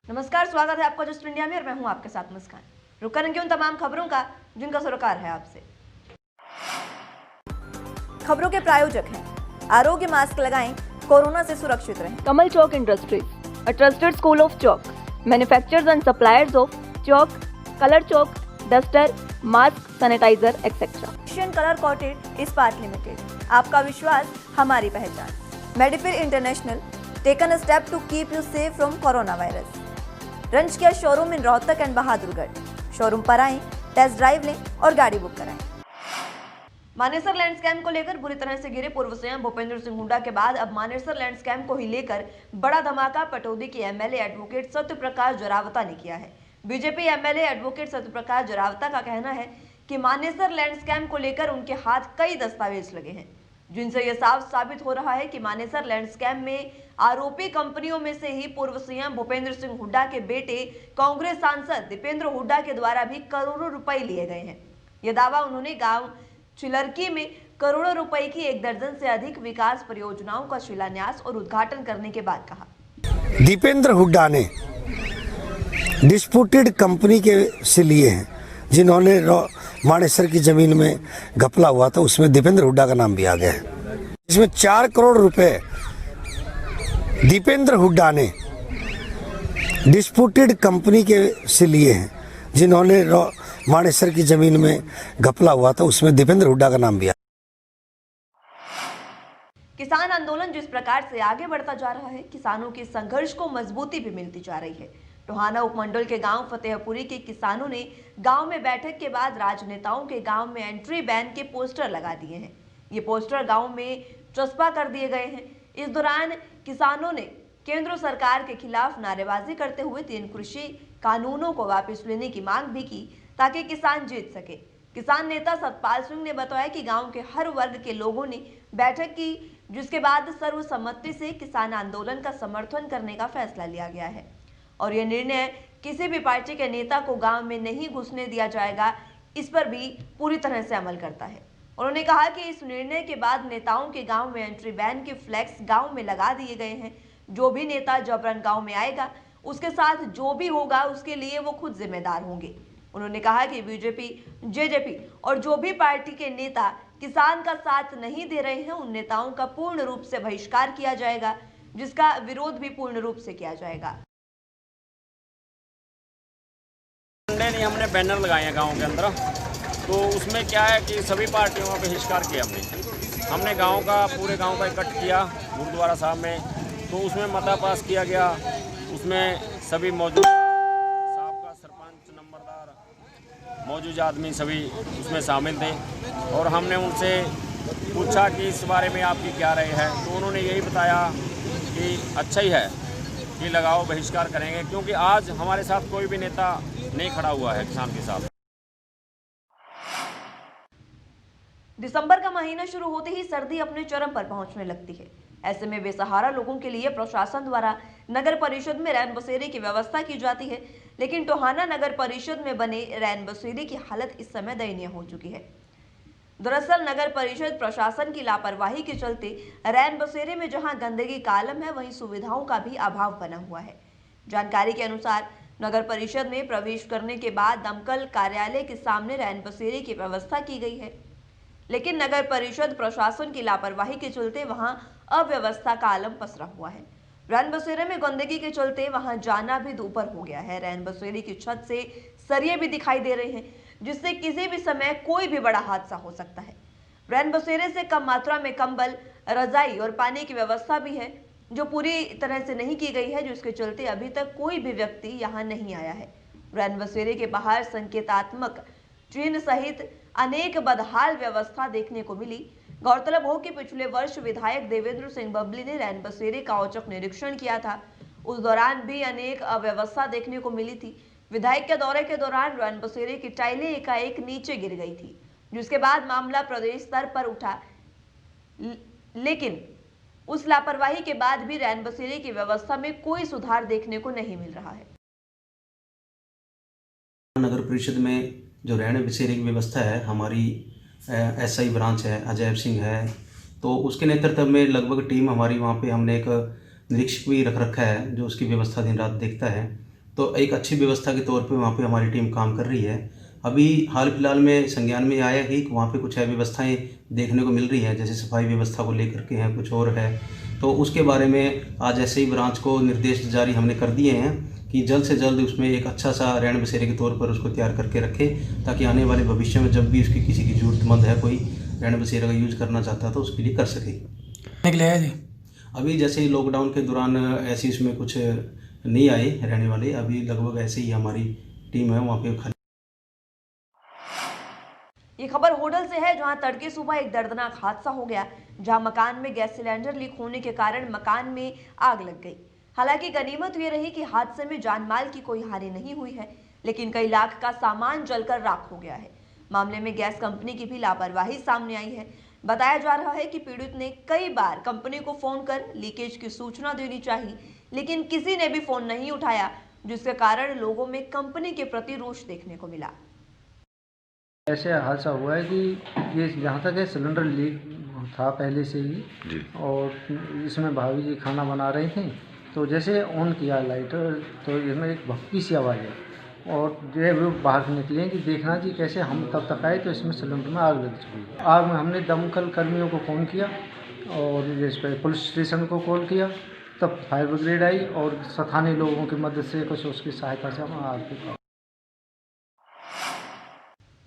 नमस्कार, स्वागत है आपका जस्ट इंडिया में और मैं हूं आपके साथ मुस्कान। रुक करेंगे उन तमाम खबरों का जिनका सरोकार है आपसे। खबरों के प्रायोजक हैं आरोग्य मास्क लगाएं, कोरोना से सुरक्षित रहें। कमल चौक industries, a trusted school of chalk, manufacturers and suppliers of chalk, color chalk, duster, mask, sanitizer, etc. Asian Colour Coated Ispat Limited, आपका विश्वास हमारी पहचान। मेडिफिर International, taken a step to keep you safe from corona virus. रंच किया showroom in Rohtak and Bahadurgarh. Showroom पर आएं, test drive लें और गाड़ी बुक कराएं। मानेसर लैंड स्कैम को लेकर बुरी तरह से गिरे पूर्व सीएम भूपेंद्र सिंह हुड्डा के बाद अब मानेसर लैंड स्कैम को ही लेकर बड़ा धमाका पटौदी के एमएलए एडवोकेट सत्यप्रकाश जरावता ने किया है। BJP MLA advocate Satyaprakash Jarawata का कहना है कि मानेसर लैंड स्कैम को लेकर उनके हाथ कई दस्तावेज लगे हैं, जिनसे यह साफ साबित हो रहा है कि मानेसर लैंड स्कैम में आरोपी कंपनियों में से ही पूर्व सीएम भूपेंद्र सिंह हुड्डा के बेटे कांग्रेस सांसद दीपेंद्र हुड्डा के द्वारा भी करोड़ों रुपए लिए गए हैं। यह दावा उन्होंने गांव चिलरकी में करोड़ों रुपए की 1 दर्जन से अधिक विकास परियोजनाओं का शिलान्यास और उद्घाटन करने के बाद कहा। दीपेंद्र हुड्डा ने डिस्प्यूटेड कंपनी के से लिए हैं, जिन्होंने मानेसर की जमीन में घपला हुआ था, उसमें दीपेंद्र हुड्डा का नाम भी आ गया है। इसमें 4 करोड़ रुपए दीपेंद्र हुड्डा ने डिस्प्यूटेड कंपनी के से लिए हैं, जिन्होंने मानेसर की जमीन में घपला हुआ था, उसमें दीपेंद्र हुड्डा का नाम भी आ। किसान आंदोलन जिस प्रकार से आगे बढ़ता जा रहा है, किसानों के संघर्ष को मजबूती भी मिलती जा रही है। टोहाना उपमंडल के गांव फतेहपुरी के किसानों ने गांव में बैठक के बाद राजनेताओं के गांव में एंट्री बैन के पोस्टर लगा दिए हैं। ये पोस्टर गांव में चस्पा कर दिए गए हैं। इस दौरान किसानों ने केंद्र सरकार के खिलाफ नारेबाजी करते हुए 3 कृषि कानूनों को वापस लेने की मांग भी की, ताकि किसान जीत सके। किसान नेता सतपाल सिंह ने बताया कि गांव के हर वर्ग के लोगों ने बैठक की, जिसके बाद सर्वसम्मति से किसान आंदोलन का समर्थन करने का फैसला लिया गया है और यह निर्णय किसी भी पार्टी के नेता को गांव में नहीं घुसने दिया जाएगा, इस पर भी पूरी तरह से अमल करता है। उन्होंने कहा कि इस निर्णय के बाद नेताओं के गांव में एंट्री बैन के फ्लैक्स गांव में लगा दिए गए हैं। जो भी नेता जबरन गांव में आएगा, उसके साथ जो भी होगा उसके लिए वो खुद जिम्मेदार होंगे। उन्होंने कहा कि बीजेपी, जेजेपी और जो भी पार्टी के नेता किसान का साथ नहीं दे रहे हैं, उन नेताओं का पूर्ण रूप से बहिष्कार किया जाएगा, जिसका विरोध भी पूर्ण रूप से किया जाएगा। नहीं, हमने बैनर लगाए हैं गांव के अंदर, तो उसमें क्या है कि सभी पार्टियों का बहिष्कार किया हमने गांव का, पूरे गांव का इकट्ठ किया गुरुद्वारा साहब में, तो उसमें मता पास किया गया। उसमें सभी मौजूद साहब का सरपंच, नंबरदार, मौजूद आदमी सभी उसमें शामिल थे और हमने उनसे पूछा कि इस बारे में आपकी क्या राय है, तो उन्होंने यही बताया कि अच्छा ही है कि लगाओ, बहिष्कार करेंगे, क्योंकि आज हमारे साथ कोई भी नेता नहीं खड़ा हुआ है किसान के साथ। दिसंबर का महीना शुरू होते ही सर्दी अपने चरम पर पहुंचने लगती है। ऐसे में बेसहारा लोगों के लिए प्रशासन द्वारा नगर परिषद में रैन बसेरे की व्यवस्था की जाती है, लेकिन टोहाना नगर परिषद में बने रैन बसेरे की हालत इस समय दयनीय हो चुकी है। दरअसल नगर परिषद प्रशासन की लापरवाही के चलते रैन बसेरे में जहां गंदगी का आलम है, वहीं सुविधाओं का भी अभाव बना हुआ है। जानकारी के अनुसार नगर परिषद में प्रवेश करने के बाद दमकल कार्यालय के सामने रैन बसेरे की व्यवस्था की गई है, लेकिन नगर परिषद प्रशासन की लापरवाही के चलते वहां अव्यवस्था का आलम पसरा हुआ है। रैन बसेरे में गंदगी के चलते वहां जाना भी दोपहर हो गया है। रैन बसेरे की छत से सरिये भी दिखाई दे रहे हैं, जिससे किसी भी समय कोई भी बड़ा हादसा हो सकता है। रैन बसेरे से कम मात्रा में कंबल, रजाई और पानी की व्यवस्था भी है, जो पूरी तरह से नहीं की गई है, जिसके चलते अभी तक कोई भी व्यक्ति यहाँ नहीं आया है। रैन बसेरे के बाहर संकेतात्मक चिन्ह सहित अनेक बदहाल व्यवस्था देखने को मिली। गौरतलब हो कि पिछले वर्ष विधायक देवेंद्र सिंह बबली ने रैन बसेरे का औचक निरीक्षण किया था। उस दौरान भी अनेक अव्यवस्था देखने को मिली थी। विधायक के दौरे के दौरान रैन बसेरे की टाइलें एकाएक नीचे गिर गई थी, जिसके बाद मामला प्रदेश स्तर पर उठा, लेकिन उस लापरवाही के बाद भी रैन बसेरे की व्यवस्था में कोई सुधार देखने को नहीं मिल रहा है। नगर परिषद में जो रैन बसेरे की व्यवस्था है, हमारी एसआई ब्रांच है, अजय सिंह है, तो उसके नेतृत्व में लगभग टीम हमारी वहाँ पे हमने एक निरीक्षक भी रखा है जो उसकी व्यवस्था दिन रात देखता है। तो एक अच्छी व्यवस्था के तौर पे वहाँ पे हमारी टीम काम कर रही है। अभी हाल फिलहाल में संज्ञान में आया कि वहाँ पे कुछ अव्यवस्थाएँ देखने को मिल रही है, जैसे सफाई व्यवस्था को लेकर के हैं, कुछ और है। तो उसके बारे में आज एसआई ब्रांच को निर्देश जारी हमने कर दिए हैं कि जल्द से जल्द उसमें एक अच्छा सा रैन बसेरे के तौर पर उसको तैयार करके रखे, ताकि आने वाले भविष्य में जब भी उसकी किसी की ज़रूरतमंद है, कोई रैन बसेरा का यूज़ करना चाहता है तो उसके लिए कर सके। निकले है जी। अभी जैसे लॉकडाउन के दौरान ऐसे इसमें कुछ नहीं आए रहने वाले, अभी लगभग ऐसे ही हमारी टीम है वहाँ पे खाली। ये खबर होडल से है, जहां तड़के सुबह एक दर्दनाक हादसा हो गया, जहां मकान में गैस सिलेंडर लीक होने के कारण मकान में आग लग गई। हालांकि गनीमत ये रही कि हादसे में जान माल की कोई हानि नहीं हुई है, लेकिन कई लाख का सामान जलकर राख हो गया है। मामले में गैस कंपनी की भी लापरवाही सामने आई है। बताया जा रहा है कि पीड़ित ने कई बार कंपनी को फोन कर लीकेज की सूचना देनी चाहिए, लेकिन किसी ने भी फोन नहीं उठाया, जिसके कारण लोगों में कंपनी के प्रति रोष देखने को मिला। ऐसे हादसा हुआ है कि ये जहाँ तक है सिलेंडर लीक था पहले से ही जी। और इसमें भाभी जी खाना बना रही थी, तो जैसे ऑन किया लाइटर तो इसमें एक भक्की सी आवाज़ है, और जो है वो बाहर निकले कि देखना जी कैसे। हम तब तक आए तो इसमें सिलेंडर में आग लग चुकी है। आग में हमने दमकल कर्मियों को फ़ोन किया और इस पर पुलिस स्टेशन को कॉल किया, तब फायर ब्रिगेड आई और स्थानीय लोगों की मदद से कुछ उसकी सहायता से हम आग को।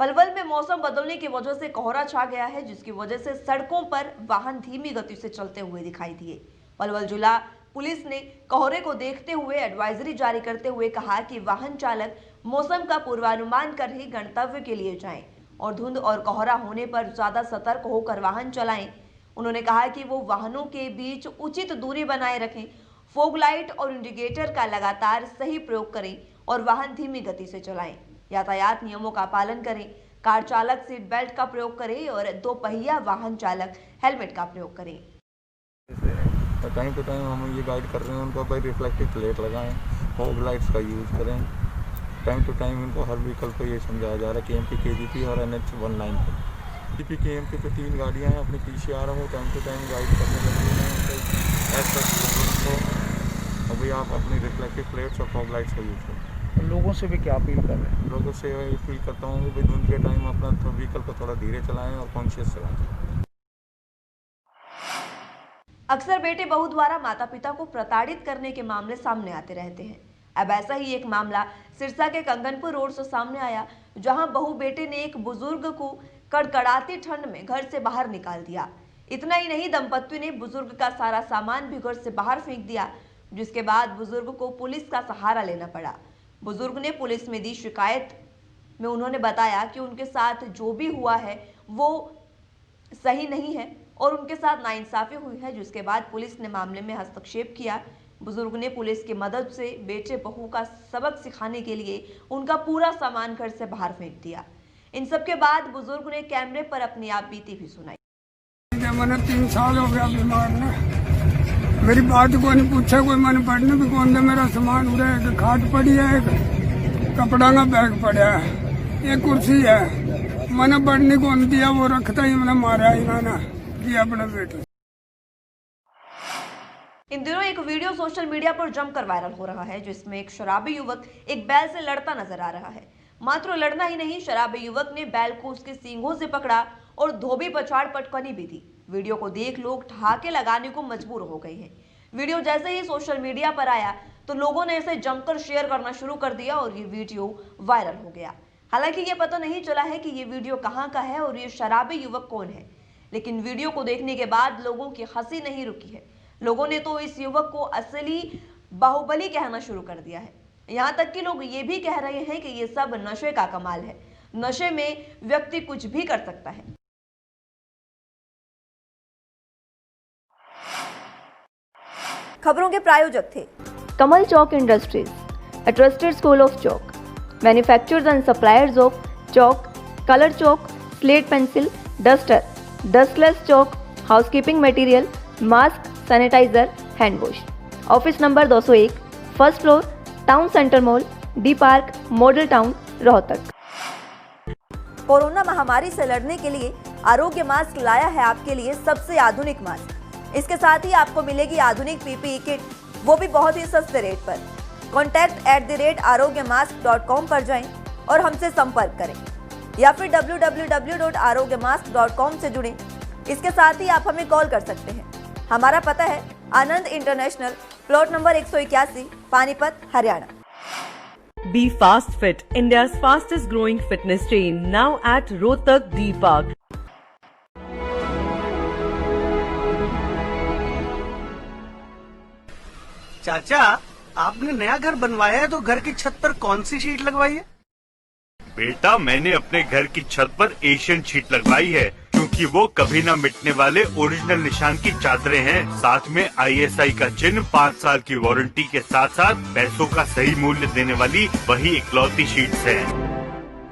पलवल में मौसम बदलने की वजह से कोहरा छा गया है, जिसकी वजह से सड़कों पर वाहन धीमी गति से चलते हुए दिखाई दिए। पलवल जिला पुलिस ने कोहरे को देखते हुए एडवाइजरी जारी करते हुए कहा कि वाहन चालक मौसम का पूर्वानुमान कर ही गंतव्य के लिए जाएं और धुंध और कोहरा होने पर ज्यादा सतर्क होकर वाहन चलाएं। उन्होंने कहा कि वो वाहनों के बीच उचित दूरी बनाए रखें, फोग लाइट और इंडिकेटर का लगातार सही प्रयोग करें और वाहन धीमी गति से चलाएं। यातायात नियमों का पालन करें, कार चालक सीट बेल्ट का प्रयोग करें और दो पहिया वाहन चालक हेलमेट का प्रयोग करें। टाइम टू टाइम हम ये गाइड कर रहे हैं उनको, भाई रिफ्लेक्टिव प्लेट लगाएं, फॉग लाइट्स का यूज़ करें। टाइम टू टाइम इनको हर व्हीकल को ये समझाया जा रहा है। KMP KGP और NH 19 पे KGP KMP पे 3 गाड़ियाँ हैं, अपने पीछे आ रहा हूँ, टाइम टू टाइम गाइड करने लगी हैं ऐसा। अभी आप अपनी रिफ्लेक्टिव प्लेट्स और फॉग लाइट्स का यूज़ करें। लोगों से भी क्या अपील कर रहे हैं? लोगों से अपील करता हूँ कि भाई धुंध के टाइम अपना व्हीकल को थोड़ा धीरे चलाएं और कॉन्शियस चलाएं। अक्सर बेटे बहू द्वारा माता पिता को प्रताड़ित करने के मामले सामने आते रहते हैं। अब ऐसा ही एक मामला सिरसा के कंगनपुर रोड से सामने आया, जहां बहू बेटे ने एक बुजुर्ग को कड़कड़ाती ठंड में घर से बाहर निकाल दिया। इतना ही नहीं, दंपत्ति ने बुजुर्ग का सारा सामान भी घर से बाहर फेंक दिया, जिसके बाद बुजुर्ग को पुलिस का सहारा लेना पड़ा। बुजुर्ग ने पुलिस में दी शिकायत में उन्होंने बताया कि उनके साथ जो भी हुआ है वो सही नहीं है और उनके साथ नाइंसाफी हुई है, जिसके बाद पुलिस ने मामले में हस्तक्षेप किया। बुजुर्ग ने पुलिस की मदद से बेटे बहू का सबक सिखाने के लिए उनका पूरा सामान घर से बाहर फेंक दिया। इन सब के बाद बुजुर्ग ने कैमरे पर अपनी आप बीती भी सुनाई। मैंने 3 साल हो गया बीमार ने, मेरी बात को नहीं पूछा कोई, मैंने पढ़ने भी कौन दे। मेरा सामान उड़ा है, खाट पड़ी है, एक कपड़ा का बैग पड़ा है, एक कुर्सी है, मैंने पढ़ने कौन दिया, वो रखता ही मैंने मारा ही ना दिया अपने बेटे। इन दिनों एक वीडियो सोशल मीडिया पर जमकर वायरल हो रहा है, जिसमें एक शराबी युवक एक बैल से लड़ता नजर आ रहा है। मात्र लड़ना ही नहीं, शराबी युवक ने बैल को उसके सींगों से पकड़ा और धोबी पछाड़ पटकनी भी दी। वीडियो को देख लोग ठहाके लगाने को मजबूर हो गए हैं। वीडियो जैसे ही सोशल मीडिया पर आया तो लोगों ने इसे जमकर शेयर करना शुरू कर दिया और ये वीडियो वायरल हो गया। हालांकि ये पता नहीं चला है कि ये वीडियो कहां का है और ये शराबी युवक कौन है, लेकिन वीडियो को देखने के बाद लोगों की हंसी नहीं रुकी है। लोगों ने तो इस युवक को असली बाहुबली कहना शुरू कर दिया है। यहाँ तक कि लोग ये भी कह रहे हैं कि ये सब नशे का कमाल है, नशे में व्यक्ति कुछ भी कर सकता है। खबरों के प्रायोजक थे कमल चौक industries, a trusted school of chalk, manufacturers and suppliers of chalk, color chalk, slate pencil, duster, dustless chalk, housekeeping material, mask, sanitiser, hand wash. Office number 201, first floor, town centre mall, D park, model town, Rohtak. Corona महामारी से लड़ने के लिए आरोग्य mask लाया है आपके लिए सबसे आधुनिक मास्क। इसके साथ ही आपको मिलेगी आधुनिक PPE किट, वो भी बहुत ही सस्ते रेट पर। contact@arogyamask.com पर जाएं और हमसे संपर्क करें या फिर www.arogyamask.com से जुड़ें। इसके साथ ही आप हमें कॉल कर सकते हैं। हमारा पता है Anand International, plot number 181, Panipat, Haryana. Be Fast Fit, India's fastest growing fitness chain, now at Rohtak D Park. चाचा, आपने नया घर बनवाया है तो घर की छत पर कौन सी शीट लगवाई है? बेटा, मैंने अपने घर की छत पर एशियन शीट लगवाई है क्योंकि वो कभी न मिटने वाले ओरिजिनल निशान की चादरें हैं। साथ में ISI का चिन्ह, 5 साल की वारंटी के साथ साथ पैसों का सही मूल्य देने वाली वही इकलौती शीट्स हैं।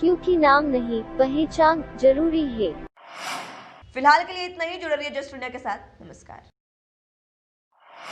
क्योंकि नाम नहीं, पहचान जरूरी है। फिलहाल के लिए इतना ही। जुड़े रहिए जस्ट इंडिया के साथ। नमस्कार।